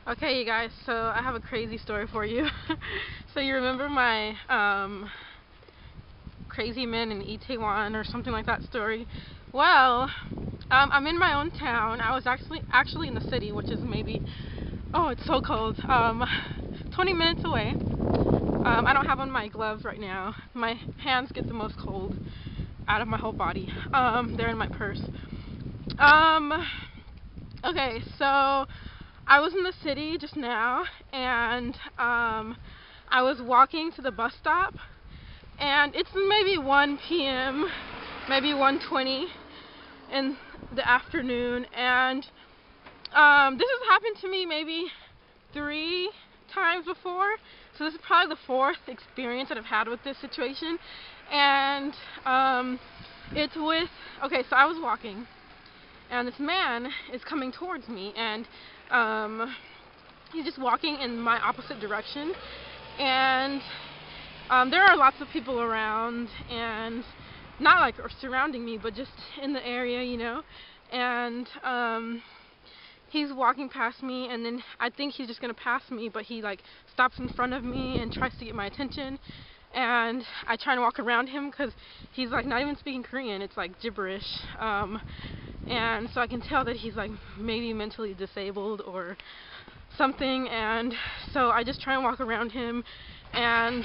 Okay, you guys, so I have a crazy story for you. So you remember my crazy man in Itaewon or something like that story? Well, I'm in my own town. I was actually in the city, which is maybe, oh, it's so cold. 20 minutes away. I don't have on my gloves right now. My hands get the most cold out of my whole body. They're in my purse. Um, okay, so I was in the city just now, and I was walking to the bus stop, and it's maybe 1 p.m., maybe 1:20 in the afternoon, and this has happened to me maybe 3 times before, so this is probably the fourth experience that I've had with this situation, and it's with, okay, so I was walking, and this man is coming towards me, and he's just walking in my opposite direction, and there are lots of people around, and not like or surrounding me, but just in the area, and he's walking past me, and then I think he's just gonna pass me, but he like stops in front of me and tries to get my attention, and I try to walk around him because he's like not even speaking Korean, it's like gibberish, and so I can tell that he's like maybe mentally disabled or something, and so I just try and walk around him, and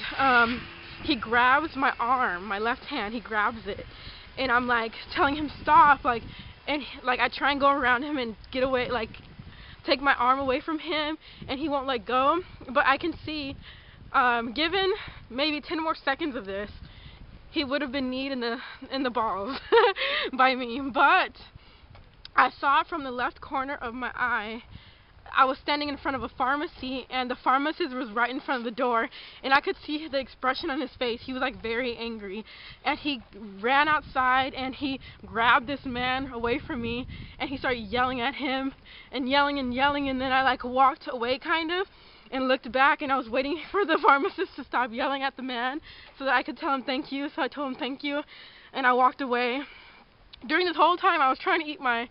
he grabs my arm, my left hand, he grabs it, and I'm like telling him stop, like, and like I try and go around him and get away, like take my arm away from him, and he won't let go, but I can see, given maybe 10 more seconds of this, he would have been kneed in the balls by me, but I saw it from the left corner of my eye. I was standing in front of a pharmacy, and the pharmacist was right in front of the door, and I could see the expression on his face. He was like very angry, and he ran outside, and he grabbed this man away from me, and he started yelling at him, and yelling, and then I like walked away kind of, and looked back, and I was waiting for the pharmacist to stop yelling at the man so that I could tell him thank you, so I told him thank you, and I walked away. During this whole time, I was trying to eat my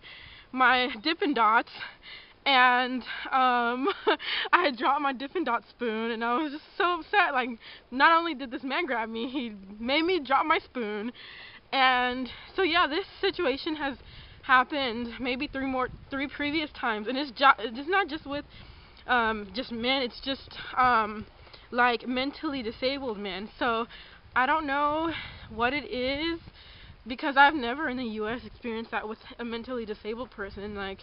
Dippin' Dots, and I had dropped my Dippin' Dot spoon, and I was just so upset. Like, not only did this man grab me, he made me drop my spoon, and so yeah, this situation has happened maybe three previous times, and it's not just with just men. It's just like mentally disabled men. So I don't know what it is, because I've never in the U.S. experienced that with a mentally disabled person, like,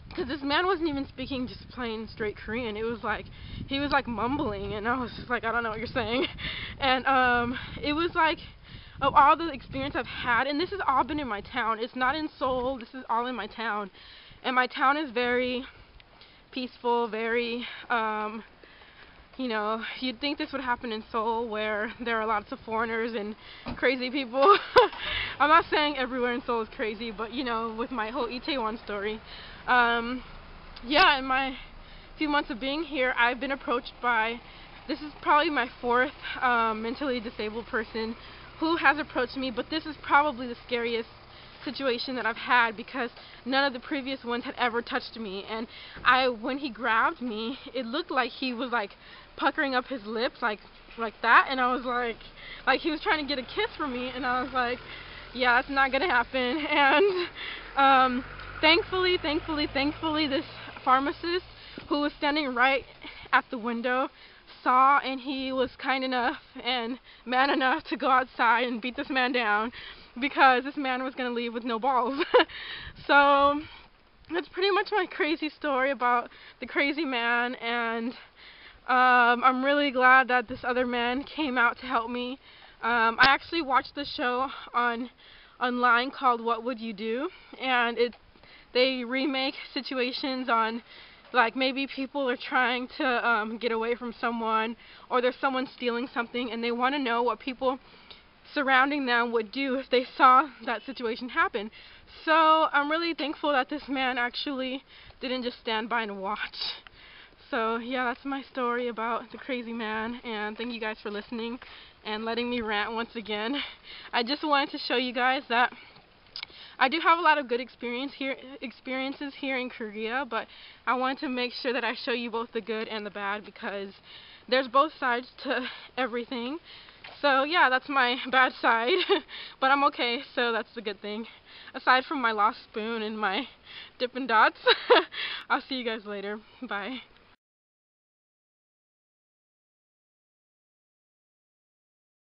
because this man wasn't even speaking just plain straight Korean. It was like he was like mumbling, and I was just like, I don't know what you're saying. And it was like, of all the experience I've had, and this has all been in my town. It's not in Seoul. This is all in my town, and my town is very peaceful, very you'd think this would happen in Seoul, where there are lots of foreigners and crazy people. I'm not saying everywhere in Seoul is crazy, but with my whole Itaewon story, yeah, in my few months of being here, I've been approached by, this is probably my fourth mentally disabled person who has approached me, but this is probably the scariest situation that I've had, because none of the previous ones had ever touched me, and when he grabbed me, it looked like he was like puckering up his lips like that, and I was like he was trying to get a kiss from me, and I was like, yeah, that's not gonna happen. And thankfully this pharmacist, who was standing right at the window, saw, and he was kind enough and man enough to go outside and beat this man down, because this man was going to leave with no balls. So that's pretty much my crazy story about the crazy man, and I'm really glad that this other man came out to help me. I actually watched the show online called What Would You Do, and they remake situations on, like, maybe people are trying to get away from someone, or there's someone stealing something, and they want to know what people surrounding them would do if they saw that situation happen. So I'm really thankful that this man actually didn't just stand by and watch. So yeah, that's my story about the crazy man, and thank you guys for listening and letting me rant once again. I just wanted to show you guys that I do have a lot of good experiences here in Korea, but I want to make sure that I show you both the good and the bad, because there's both sides to everything. So yeah, that's my bad side, but I'm okay, so that's the good thing. Aside from my lost spoon and my Dippin' Dots. I'll see you guys later. Bye.